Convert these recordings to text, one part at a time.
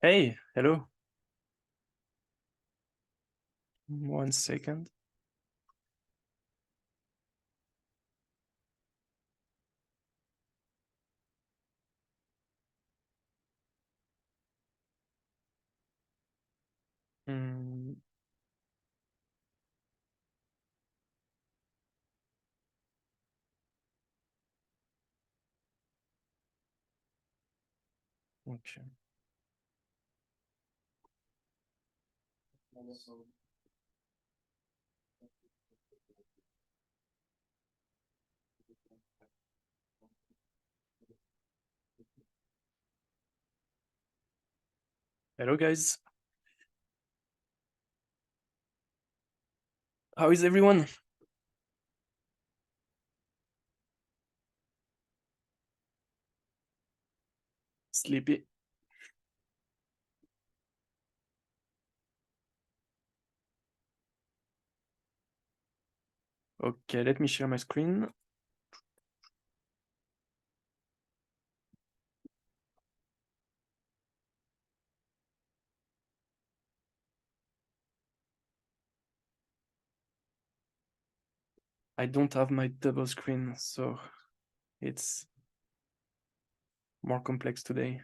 Hey, hello. 1 second. Mm, okay. Hello, guys. How is everyone? Sleepy. Okay, let me share my screen. I don't have my double screen, so it's more complex today.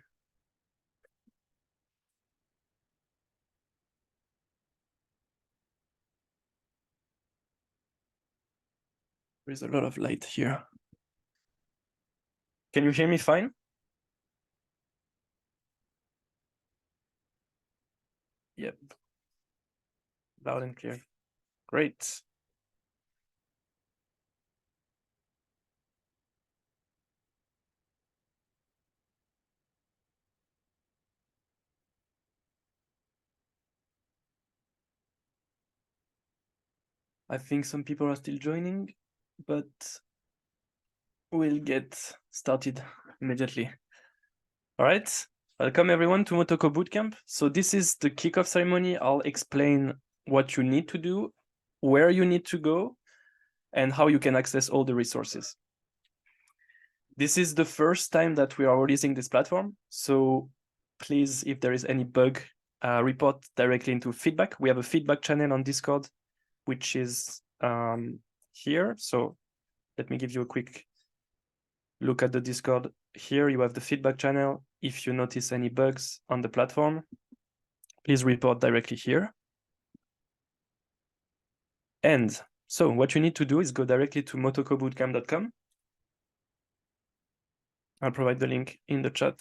There's a lot of light here. Can you hear me fine? Yep. Loud and clear. Great. I think some people are still joining, but we'll get started immediately. All right. Welcome everyone to Motoko Bootcamp. So this is the kickoff ceremony. I'll explain what you need to do, where you need to go, and how you can access all the resources. This is the first time that we are releasing this platform. So please, if there is any bug, report directly into feedback. We have a feedback channel on Discord, which is here. So let me give you a quick look at the Discord. Here you have the feedback channel. If you notice any bugs on the platform, please report directly here. And so what you need to do is go directly to motokobootcamp.com. I'll provide the link in the chat.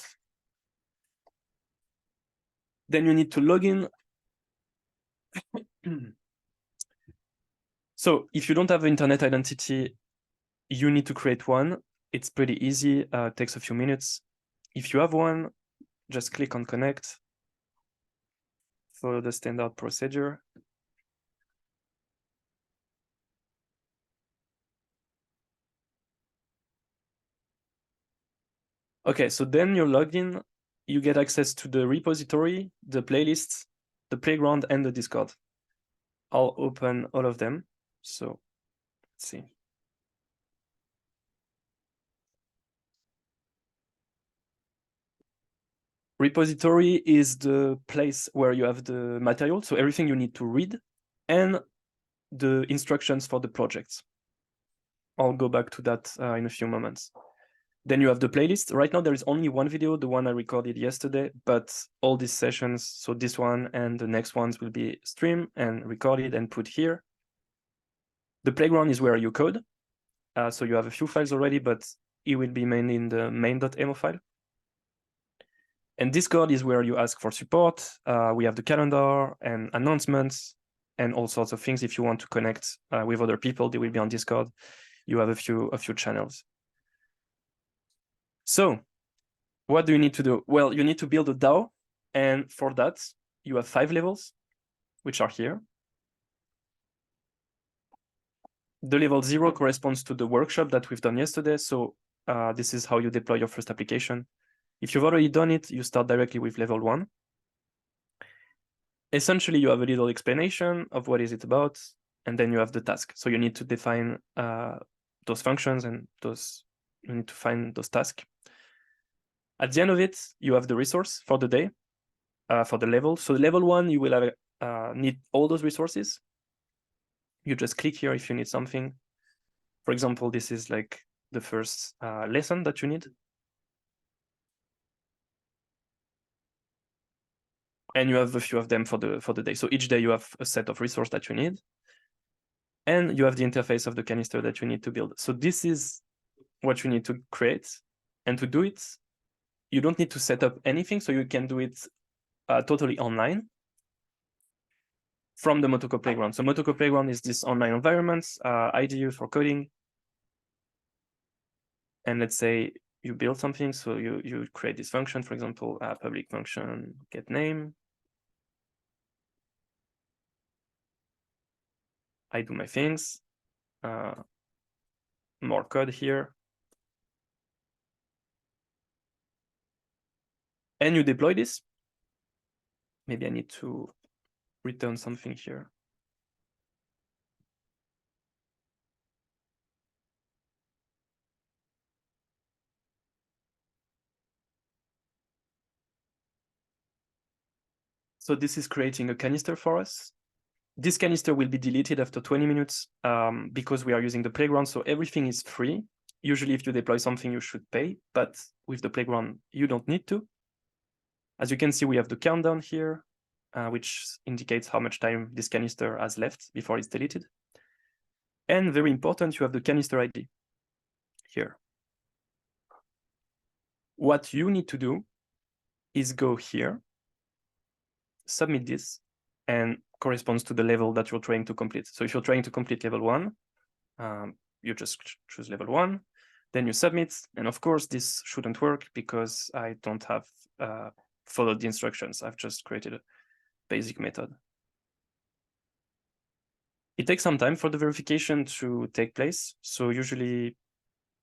Then you need to log in. So if you don't have an internet identity, you need to create one. It's pretty easy, takes a few minutes. If you have one, just click on connect, follow the standard procedure. Okay, so then you're logged in, you get access to the repository, the playlists, the playground, and the Discord. I'll open all of them. So let's see. Repository is the place where you have the material, so everything you need to read, and the instructions for the projects. I'll go back to that in a few moments. Then you have the playlist. Right now, there is only one video, the one I recorded yesterday, but all these sessions, so this one and the next ones will be streamed and recorded and put here. The playground is where you code. So you have a few files already, but it will be mainly in the main.mo file. And Discord is where you ask for support. We have the calendar and announcements and all sorts of things. If you want to connect with other people, they will be on Discord. You have a few channels. So what do you need to do? Well, you need to build a DAO. And for that, you have 5 levels, which are here. The level 0 corresponds to the workshop that we've done yesterday. So this is how you deploy your first application. If you've already done it, you start directly with level 1. Essentially, you have a little explanation of what is it about, and then you have the task. So you need to define those functions and you need to find those tasks. At the end of it, you have the resource for the day. for the level. So level 1, you will have need all those resources. You just click here if you need something. For example, this is like the first lesson that you need. And you have a few of them for the day. So each day you have a set of resources that you need. And you have the interface of the canister that you need to build. So this is what you need to create. And to do it, you don't need to set up anything. So you can do it totally online from the Motoko Playground. So Motoko Playground is this online environment, IDE for coding. And let's say you build something. So you create this function, for example, a public function, get name. I do my things, more code here. And you deploy this. Maybe I need to return something here. So this is creating a canister for us. This canister will be deleted after 20 minutes because we are using the playground. So everything is free. Usually if you deploy something, you should pay, but with the playground, you don't need to. As you can see, we have the countdown here, which indicates how much time this canister has left before it's deleted. And very important, you have the canister ID here. What you need to do is go here, submit this, and corresponds to the level that you're trying to complete. So if you're trying to complete level 1, you just choose level 1, then you submit. And of course, this shouldn't work because I don't have followed the instructions. I've just created a basic method. It takes some time for the verification to take place. So usually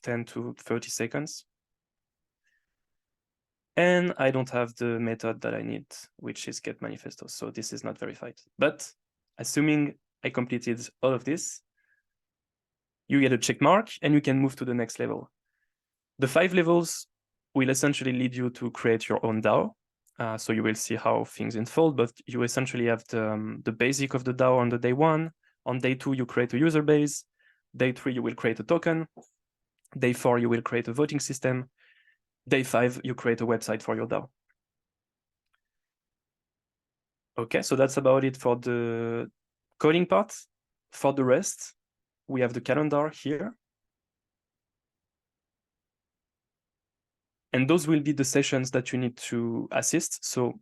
10 to 30 seconds. And I don't have the method that I need, which is get manifesto. So this is not verified. But assuming I completed all of this, you get a check mark and you can move to the next level. The 5 levels will essentially lead you to create your own DAO. So you will see how things unfold, but you essentially have the basic of the DAO on the day 1. On day 2, you create a user base. Day 3, you will create a token. Day 4, you will create a voting system. Day 5, you create a website for your DAO. Okay, so that's about it for the coding part. For the rest, we have the calendar here. And those will be the sessions that you need to assist. So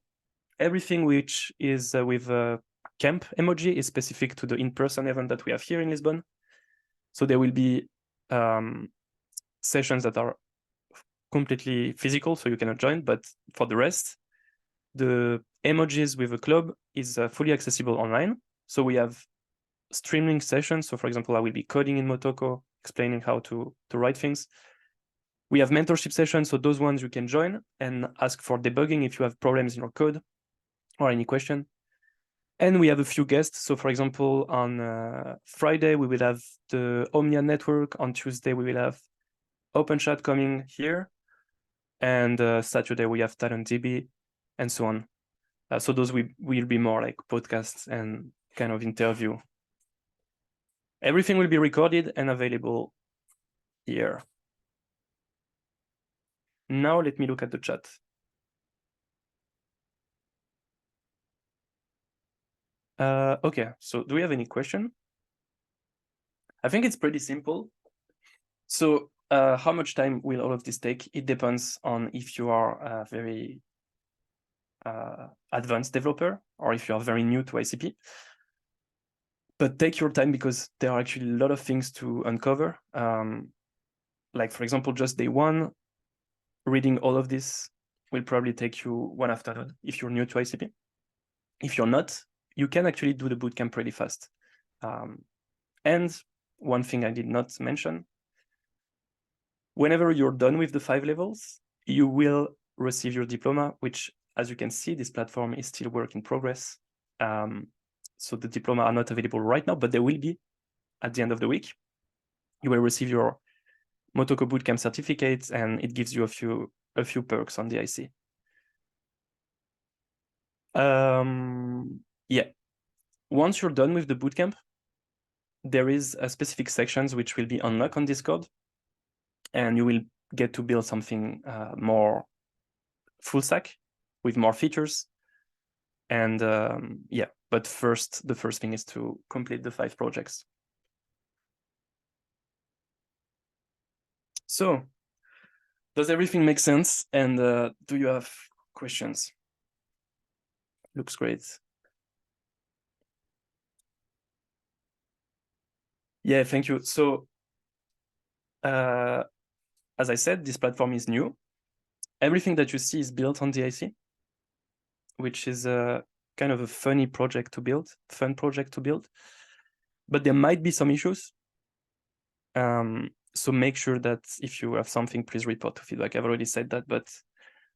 everything which is with a camp emoji is specific to the in-person event that we have here in Lisbon. So there will be sessions that are completely physical, so you cannot join. But for the rest, the emojis with a club is fully accessible online. So we have streaming sessions. So for example, I will be coding in Motoko, explaining how to write things. We have mentorship sessions. So those ones you can join and ask for debugging if you have problems in your code or any question. And we have a few guests. So for example, on Friday, we will have the Omnia network. On Tuesday, we will have OpenChat coming here. And Saturday, we have TalentDB and so on. So those will be more like podcasts and kind of interview. Everything will be recorded and available here. Now let me look at the chat. Okay, so do we have any question? I think it's pretty simple. So how much time will all of this take? It depends on if you are a very advanced developer or if you are very new to ICP. But take your time because there are actually a lot of things to uncover. Like for example, just day 1, reading all of this will probably take you one afternoon if you're new to ICP. If you're not, you can actually do the bootcamp pretty fast. And one thing I did not mention, whenever you're done with the 5 levels, you will receive your diploma, which, as you can see, this platform is still work in progress. So the diploma are not available right now, but they will be at the end of the week. You will receive your Motoko Bootcamp certificate, and it gives you a few perks on the IC. Yeah. Once you're done with the bootcamp, there is a specific sections which will be unlocked on Discord, and you will get to build something more full stack with more features. And yeah, but first, the first thing is to complete the 5 projects. So, does everything make sense? And do you have questions? Looks great. Yeah, thank you. So, as I said, this platform is new. Everything that you see is built on DIC, which is a kind of a fun project to build. But there might be some issues. So make sure that if you have something, please report to feedback. I've already said that, but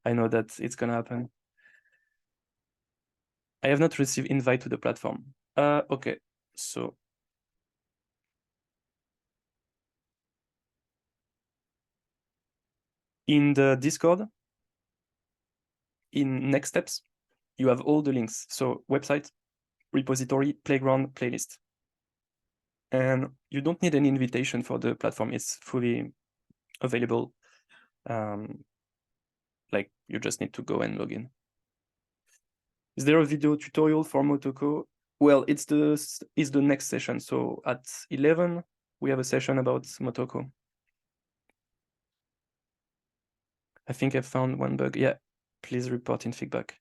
I know that it's gonna happen. I have not received invite to the platform. Okay, so in the Discord, in next steps, you have all the links. So website, repository, playground, playlist. And you don't need any invitation for the platform. It's fully available. Like you just need to go and log in. Is there a video tutorial for Motoko? Well, it's the next session. So at 11, we have a session about Motoko. I think I found one bug. Yeah, please report in feedback.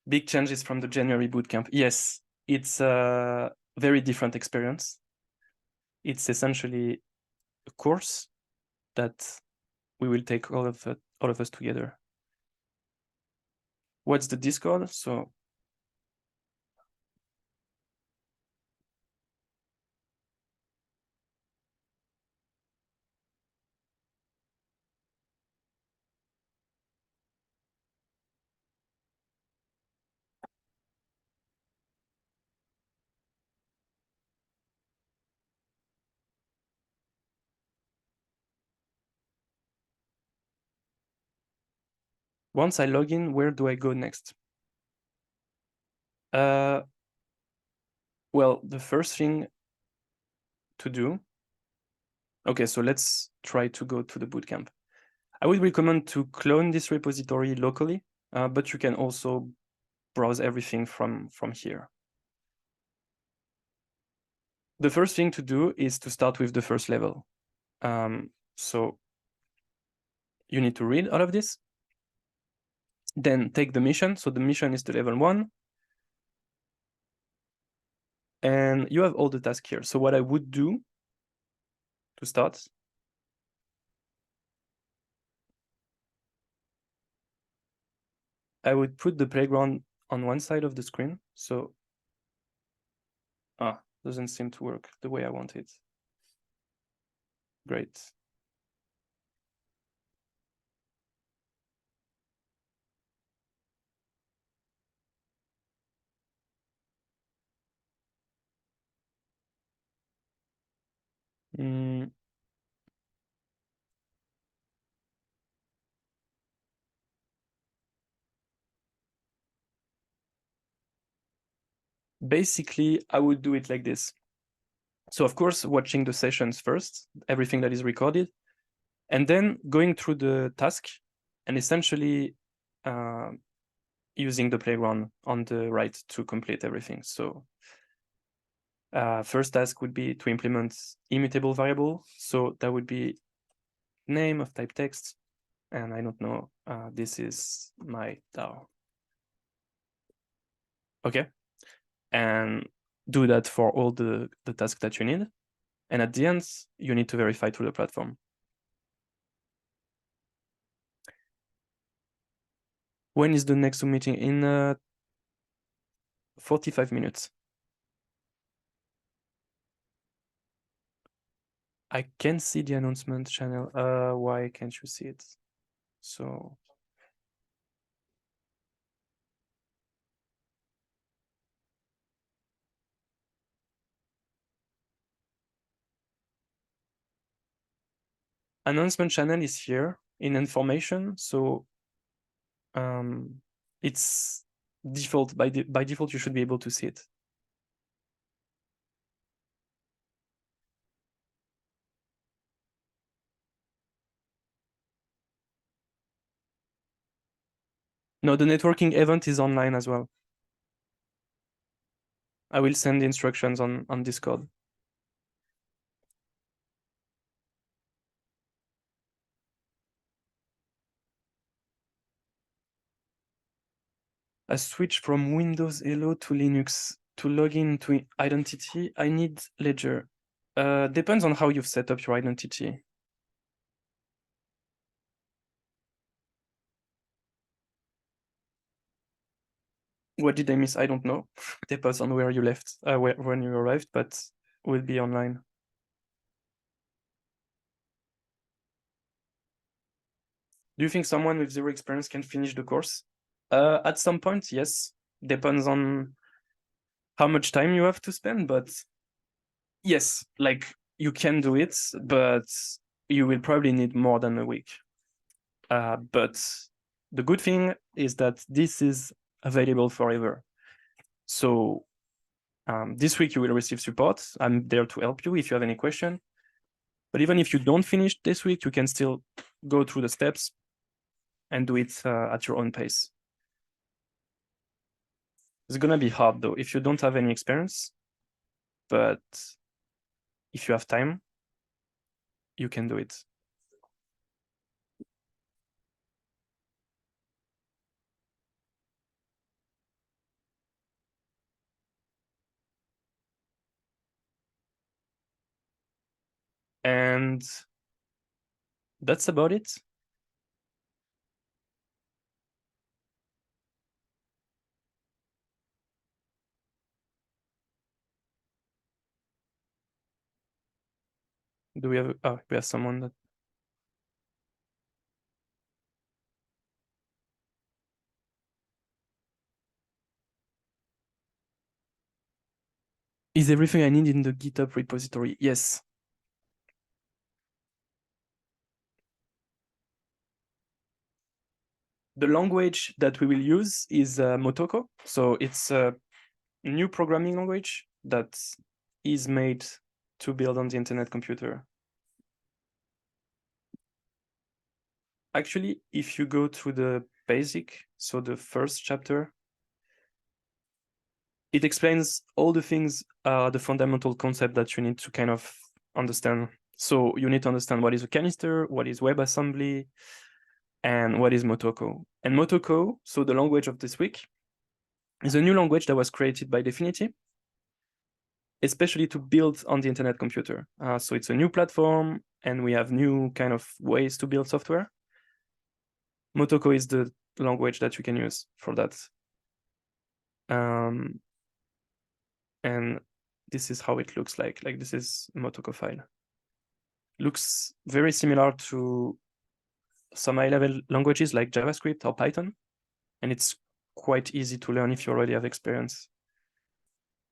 Big changes from the January bootcamp. Yes, it's a very different experience. It's essentially a course that we will take all of us together. What's the Discord? So once I log in, where do I go next? Well, the first thing to do. Okay, so let's try to go to the bootcamp. I would recommend to clone this repository locally, but you can also browse everything from here. The first thing to do is to start with the first level. So you need to read all of this, then take the mission. So the mission is the level 1. And you have all the tasks here. So what I would do to start, I would put the playground on one side of the screen. So, doesn't seem to work the way I want it. Great. Basically, I would do it like this. So of course, watching the sessions first, everything that is recorded, and then going through the task and essentially using the playground on the right to complete everything. So first task would be to implement immutable variable. So that would be name of type text. And I don't know, this is my DAO. Okay. And do that for all the tasks that you need. And at the end, you need to verify through the platform. When is the next Zoom meeting? In 45 minutes. I can see the announcement channel. Why can't you see it? So announcement channel is here in information. So It's default. By default, you should be able to see it. No, the networking event is online as well. I will send the instructions on Discord. A switch from Windows Hello to Linux to log in to identity. I need Ledger. Depends on how you've set up your identity. What did I miss? I don't know. Depends on where you left, when you arrived, but will be online. Do you think someone with zero experience can finish the course? At some point, yes. Depends on how much time you have to spend, but yes, like you can do it, but you will probably need more than a week. But the good thing is that this is available forever. So this week you will receive support. I'm there to help you if you have any question. But even if you don't finish this week, you can still go through the steps and do it at your own pace. It's gonna be hard though if you don't have any experience, but if you have time, you can do it. And that's about it. Do we have, oh, we have someone that, is everything I need in the GitHub repository? Yes. The language that we will use is Motoko. So it's a new programming language that is made to build on the internet computer. Actually, if you go to the basic, so the first chapter, it explains all the things, the fundamental concept that you need to kind of understand. So you need to understand what is a canister, what is WebAssembly, and what is Motoko. And Motoko, so the language of this week, is a new language that was created by Definity, especially to build on the internet computer. So it's a new platform, and we have new kind of ways to build software. Motoko is the language that you can use for that. And this is how it looks like. Like this is Motoko file. Looks very similar to some high-level languages like JavaScript or Python, and it's quite easy to learn if you already have experience.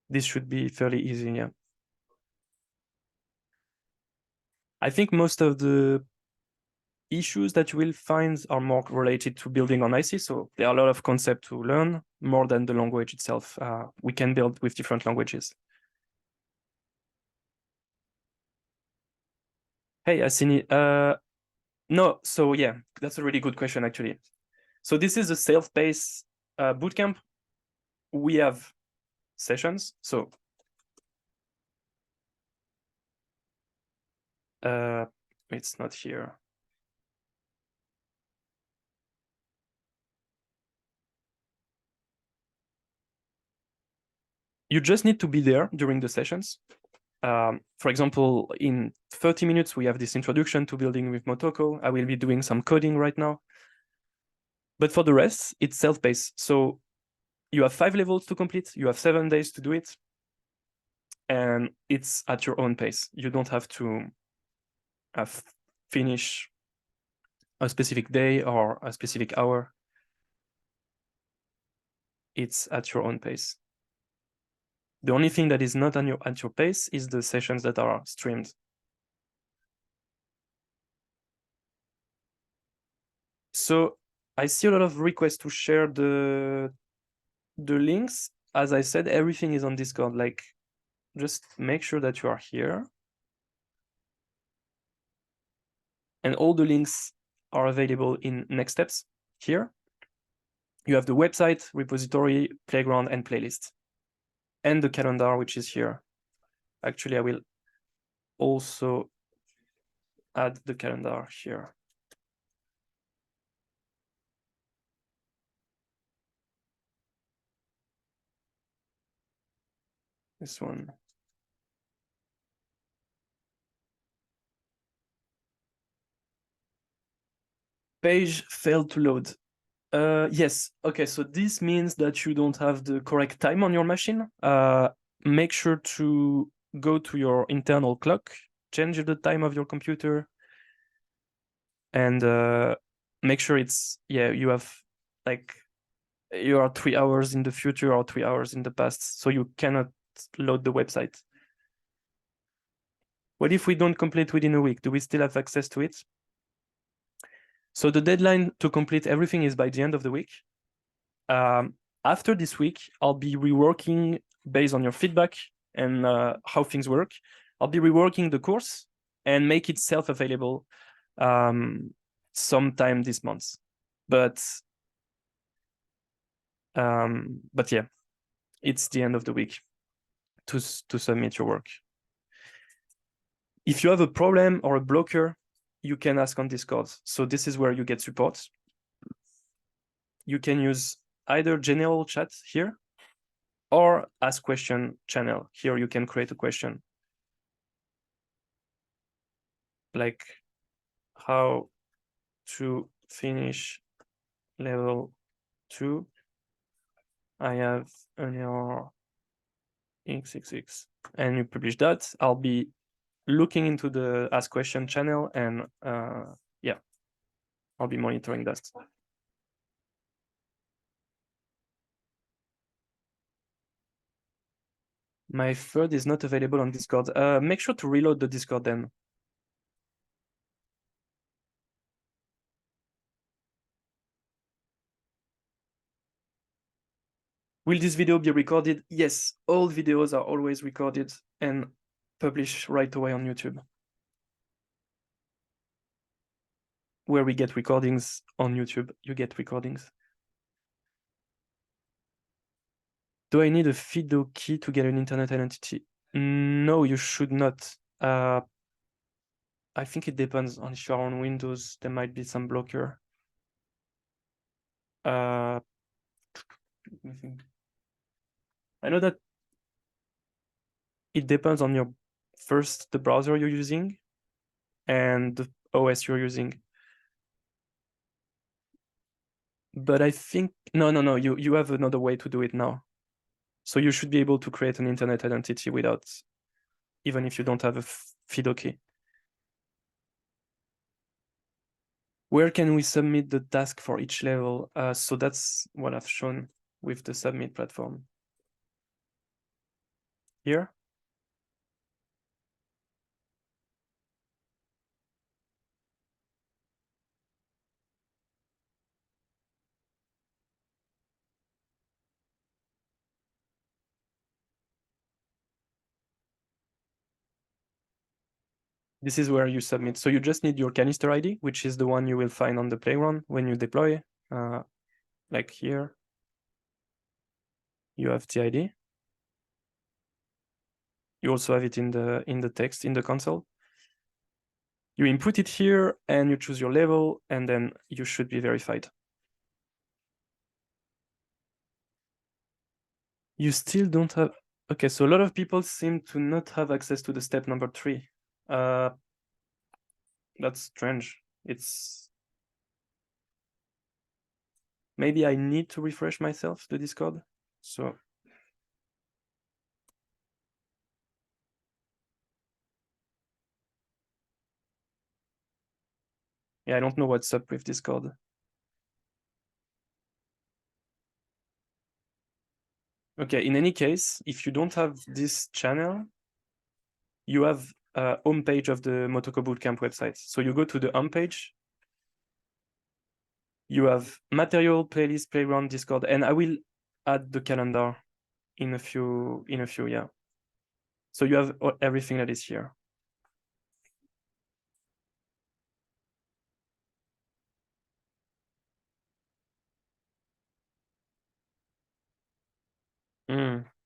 This should be fairly easy, yeah. I think most of the issues that you will find are more related to building on IC, so there are a lot of concepts to learn more than the language itself. We can build with different languages. Hey, Asini, no, so yeah, that's a really good question actually. So this is a self-paced bootcamp. We have sessions, so it's not here. You just need to be there during the sessions. For example, in 30 minutes, we have this introduction to building with Motoko. I will be doing some coding right now. But for the rest, it's self-paced. So you have 5 levels to complete. You have 7 days to do it. And it's at your own pace. You don't have to finish a specific day or a specific hour. It's at your own pace. The only thing that is not at your pace is the sessions that are streamed. So I see a lot of requests to share the links. As I said, everything is on Discord. Like, just make sure that you are here. And all the links are available in next steps here. You have the website, repository, playground, and playlist. And the calendar, which is here. Actually, I will also add the calendar here. This one. Page failed to load. Yes, okay, so this means that you don't have the correct time on your machine. Make sure to go to your internal clock, change the time of your computer, and make sure it's, you have like, you are 3 hours in the future or 3 hours in the past, so you cannot load the website. What if we don't complete within a week? Do we still have access to it? So the deadline to complete everything is by the end of the week. After this week, I'll be reworking based on your feedback and how things work. I'll be reworking the course and make it self-available sometime this month. But yeah, it's the end of the week to submit your work. If you have a problem or a blocker, you can ask on Discord. So this is where you get support. You can use either general chat here or ask question channel. Here you can create a question. Like how to finish level 2. I have an error xxx. And you publish that. I'll be looking into the ask question channel and yeah, I'll be monitoring that. My third is not available on Discord. Make sure to reload the Discord then. Will this video be recorded? Yes, all videos are always recorded and published right away on YouTube. Where we get recordings on YouTube, you get recordings. Do I need a FIDO key to get an internet identity? No, you should not. I think it depends on if you're on Windows, there might be some blocker. I know that it depends on the browser you're using and the OS you're using. But I think, no, you have another way to do it now. So you should be able to create an internet identity without, even if you don't have a FIDO key. Where can we submit the task for each level? So that's what I've shown with the submit platform. Here. This is where you submit. So you just need your canister ID, which is the one you will find on the playground when you deploy. Like here, you have the ID. You also have it in the text in the console. You input it here and you choose your level, and then you should be verified. You still don't have. Okay, so a lot of people seem to not have access to the step number 3. That's strange. Maybe I need to refresh myself the Discord. So yeah, I don't know what's up with Discord. Okay, in any case, if you don't have this channel, you have a homepage of the Motoko Bootcamp website. So you go to the homepage. You have material, playlist, playground, Discord, and I will add the calendar in a few, yeah. So you have everything that is here.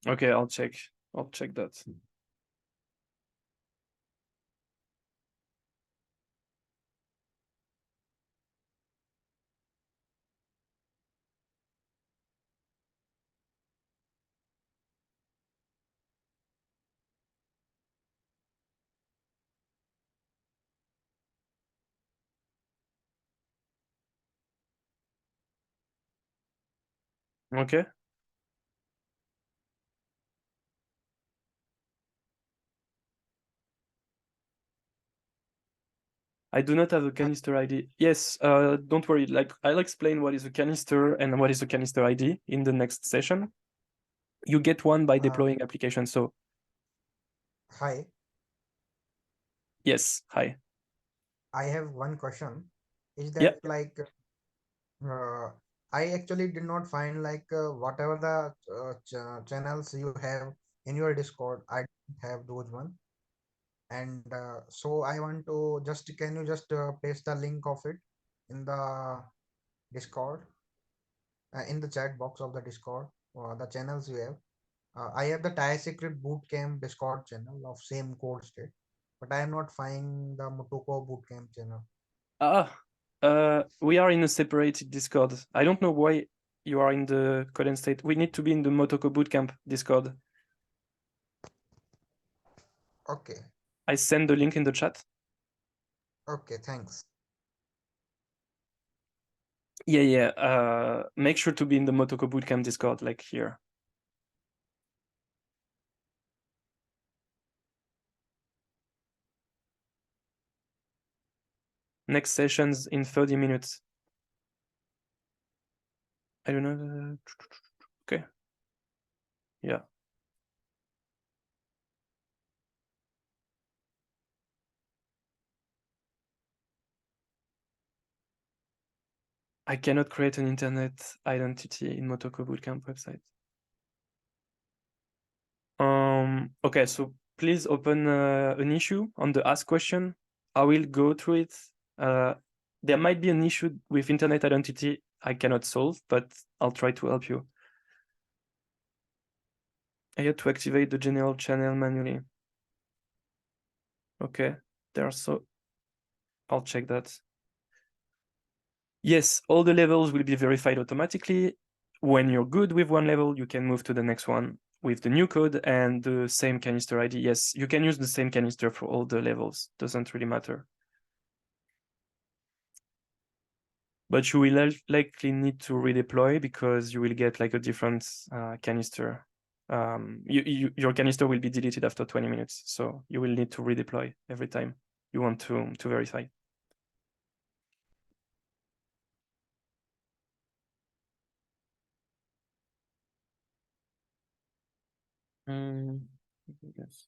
Okay, I'll check that. Okay. I do not have a canister ID. Yes, don't worry. Like, I'll explain what is a canister and what is a canister ID in the next session. You get one by deploying application. So Hi, yes, hi. I have one question. Is Yeah. that like I actually did not find like whatever the channels you have in your Discord, I don't have those one. And so I want to just can you just paste the link of it in the Discord, in the chat box of the Discord, the channels you have. I have the Thai Secret Bootcamp Discord channel of same code state, but I am not finding the Motoko Bootcamp channel. We are in a separated Discord. I don't know why you are in the current state. We need to be in the Motoko Bootcamp Discord. Okay, I send the link in the chat. okay, thanks. Yeah. Make sure to be in the Motoko Bootcamp Discord, like here. Next sessions in 30 minutes. I don't know. Okay. Yeah. I cannot create an internet identity in Motoko Bootcamp website. Okay, so please open an issue on the ask question. I will go through it. There might be an issue with internet identity I cannot solve, but I'll try to help you. I had to activate the general channel manually. Okay, I'll check that. Yes, all the levels will be verified automatically. When you're good with one level, you can move to the next one with the new code and the same canister ID. Yes, you can use the same canister for all the levels. Doesn't really matter. But you will likely need to redeploy because you will get like a different canister. Your canister will be deleted after 20 minutes. So you will need to redeploy every time you want to verify. Yes.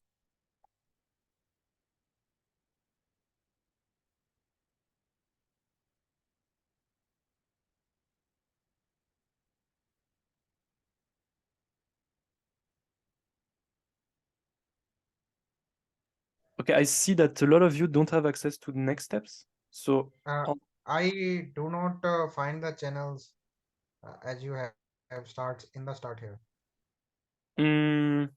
Okay, I see that a lot of you don't have access to the next steps. So Uh, I do not find the channels as you have starts in the start here. mm,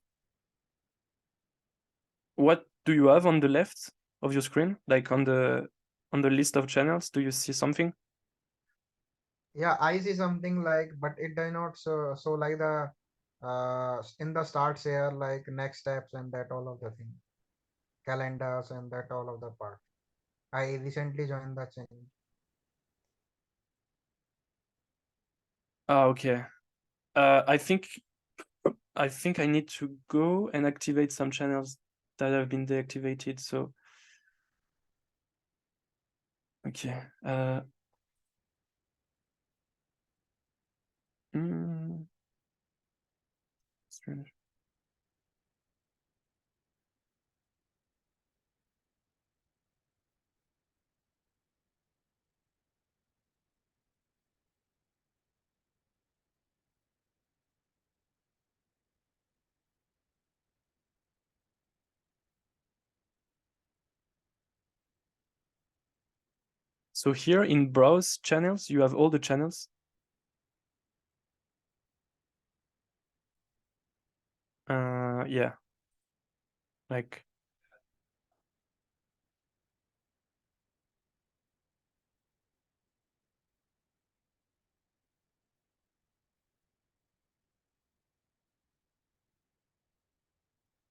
what do you have on the left of your screen? Like on the list of channels, do you see something? Yeah, I see something like, but it does not so like the in the starts here like next steps and that all of the thing, calendars and that all of the part. I recently joined the channel. Okay. I think I need to go and activate some channels that have been deactivated. So, okay. Mm, strange. So here in browse channels, you have all the channels. Yeah, like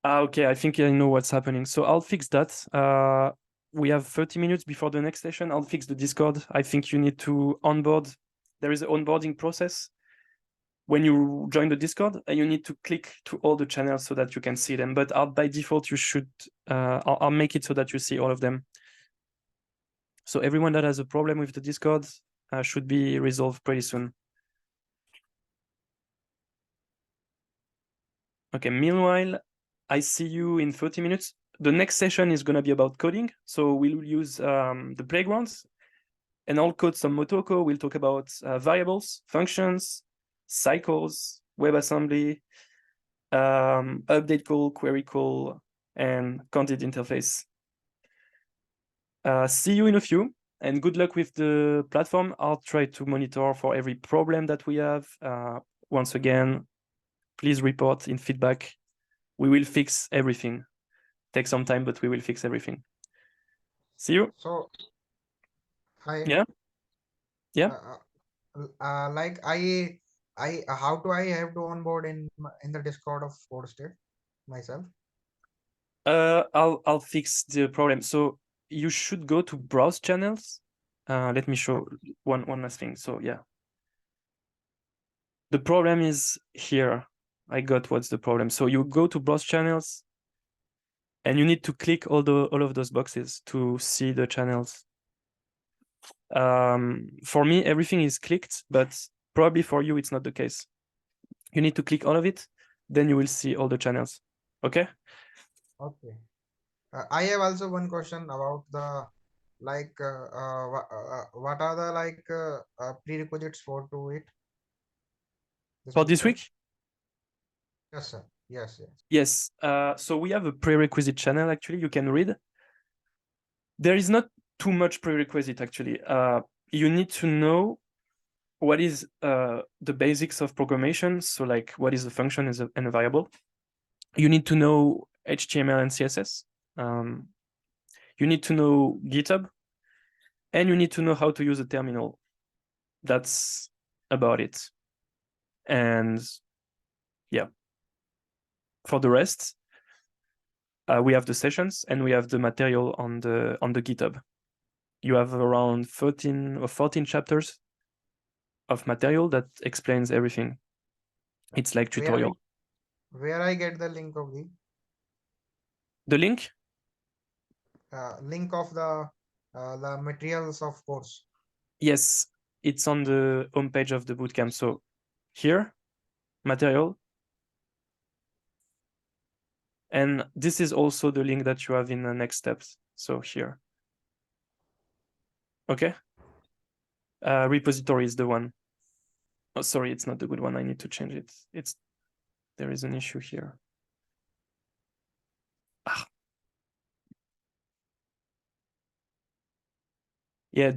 okay, I think I know what's happening. So I'll fix that. We have 30 minutes before the next session. I'll fix the Discord. I think you need to onboard. There is an onboarding process when you join the Discord, and you need to click to all the channels so that you can see them. But by default, you should. I'll make it so that you see all of them. So everyone that has a problem with the Discord should be resolved pretty soon. Okay, meanwhile, I see you in 30 minutes. The next session is going to be about coding. So we'll use the playgrounds, and I'll code some Motoko. We'll talk about variables, functions, cycles, WebAssembly, update call, query call, and content interface. See you in a few, and good luck with the platform. I'll try to monitor for every problem that we have. Once again, please report in feedback. We will fix everything. Take some time, but we will fix everything. See you. So, hi. Yeah. Yeah. Like how do I have to onboard in the Discord of Ford State myself? I'll fix the problem. So you should go to browse channels. Let me show one last thing. So yeah, the problem is here. I got what's the problem. So you go to browse channels, and you need to click all of those boxes to see the channels. For me, everything is clicked, but probably for you, it's not the case. You need to click all of it, then you will see all the channels. Okay. Okay. I have also one question about the what are the prerequisites for to it this For this bootcamp? week, Yes, sir. Yes, yes. yes. So we have a prerequisite channel. Actually, you can read. There is not too much prerequisite. Actually, you need to know what is the basics of programmation. So like, what is a function and a variable. You need to know HTML and CSS. You need to know GitHub, and you need to know how to use a terminal. That's about it. And yeah, for the rest, we have the sessions and we have the material on the GitHub. You have around 13 or 14 chapters of material that explains everything. It's like tutorial. Where I get the link of The link? the materials of course. Yes, it's on the homepage of the bootcamp. So here, material. And this is also the link that you have in the next steps. So here. Okay. Repository is the one. Oh, sorry, it's not the good one. I need to change it. There is an issue here. Yeah,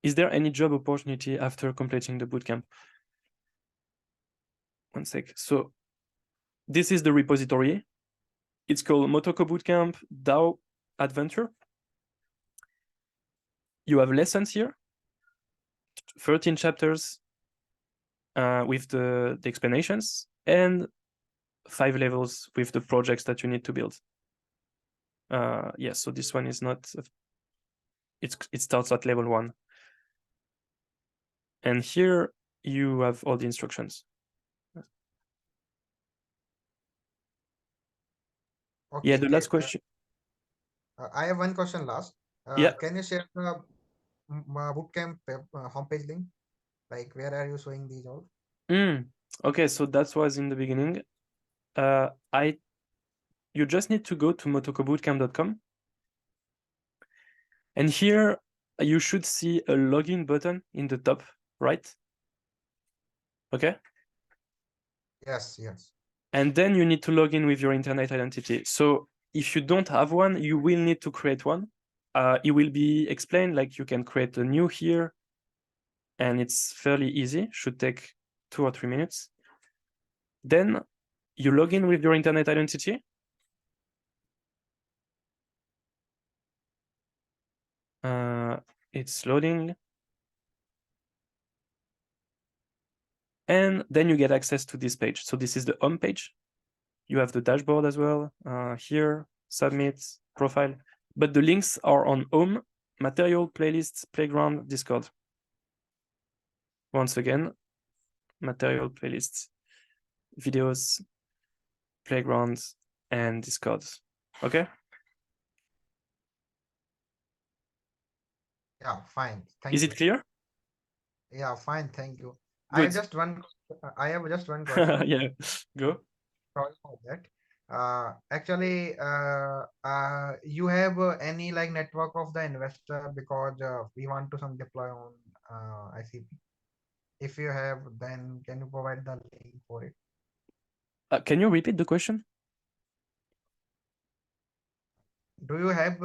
is there any job opportunity after completing the bootcamp? One sec. So this is the repository. It's called Motoko Bootcamp DAO Adventure. You have lessons here, 13 chapters with the explanations, and 5 levels with the projects that you need to build. Yes, so this one is not, it starts at level 1. And here you have all the instructions. Okay. Yeah, the last question. I have one question last. Yeah. Can you share the bootcamp homepage link? Like, where are you showing these all? Okay, so that was in the beginning. You just need to go to motokobootcamp.com. And here you should see a login button in the top right. Okay. Yes, yes. And then you need to log in with your internet identity. So if you don't have one, you will need to create one. It will be explained, like you can create a new here, and it's fairly easy, should take 2 or 3 minutes. Then you log in with your internet identity. It's loading. And then you get access to this page. So this is the home page. You have the dashboard as well, here, submit, profile. But the links are on home, material, playlists, playground, Discord. Once again, material, playlists, videos, playgrounds, and Discord. Okay? Yeah, fine. Is Thank it you. clear? Yeah, fine. Thank you. Good. I have just one question. Yeah, go. Sorry for that. Actually, you have any like network of the investor because we want to some deploy on ICP. If you have, then can you provide the link for it? Can you repeat the question? Do you have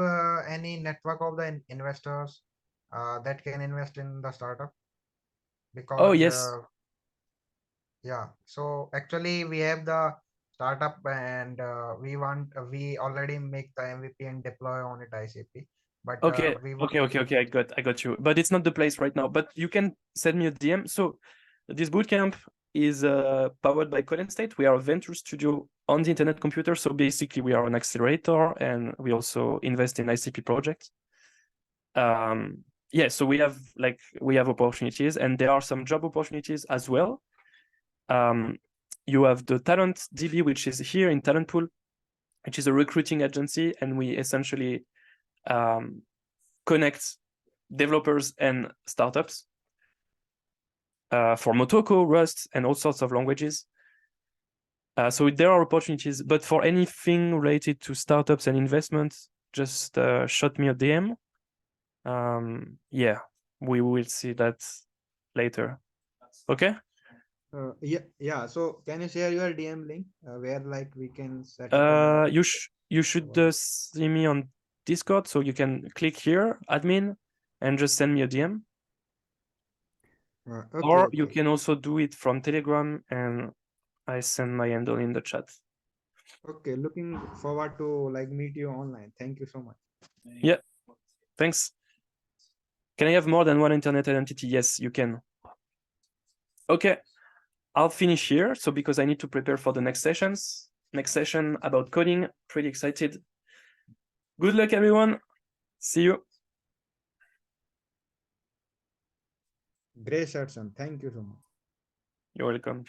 any network of the investors that can invest in the startup? Oh, Because yes. yeah, so actually we have the startup and we already make the MVP and deploy on it ICP, but Okay, we want okay. I got you. But it's not the place right now. But you can send me a DM. So this bootcamp is powered by Colin State. We are a venture studio on the internet computer. So basically, we are an accelerator, and we also invest in ICP projects. Yeah, so we have opportunities, and there are some job opportunities as well. You have the Talent DB, which is here in Talent Pool, which is a recruiting agency, and we essentially connect developers and startups for Motoko, Rust, and all sorts of languages. So there are opportunities, but for anything related to startups and investments, just shoot me a DM. Yeah, we will see that later. Okay. yeah. So can you share your DM link where like we can set up a meeting? You should see me on Discord, so you can click here, admin, and just send me a DM. Or you can also do it from Telegram, and I send my handle in the chat. Okay, looking forward to like meet you online. Thank you so much. Yeah, thanks. Can I have more than one internet identity? Yes, you can. Okay, I'll finish here. So because I need to prepare for the next sessions. Next session about coding. Pretty excited. Good luck, everyone. See you. Great, Sharsan. Thank you so much. You're welcome.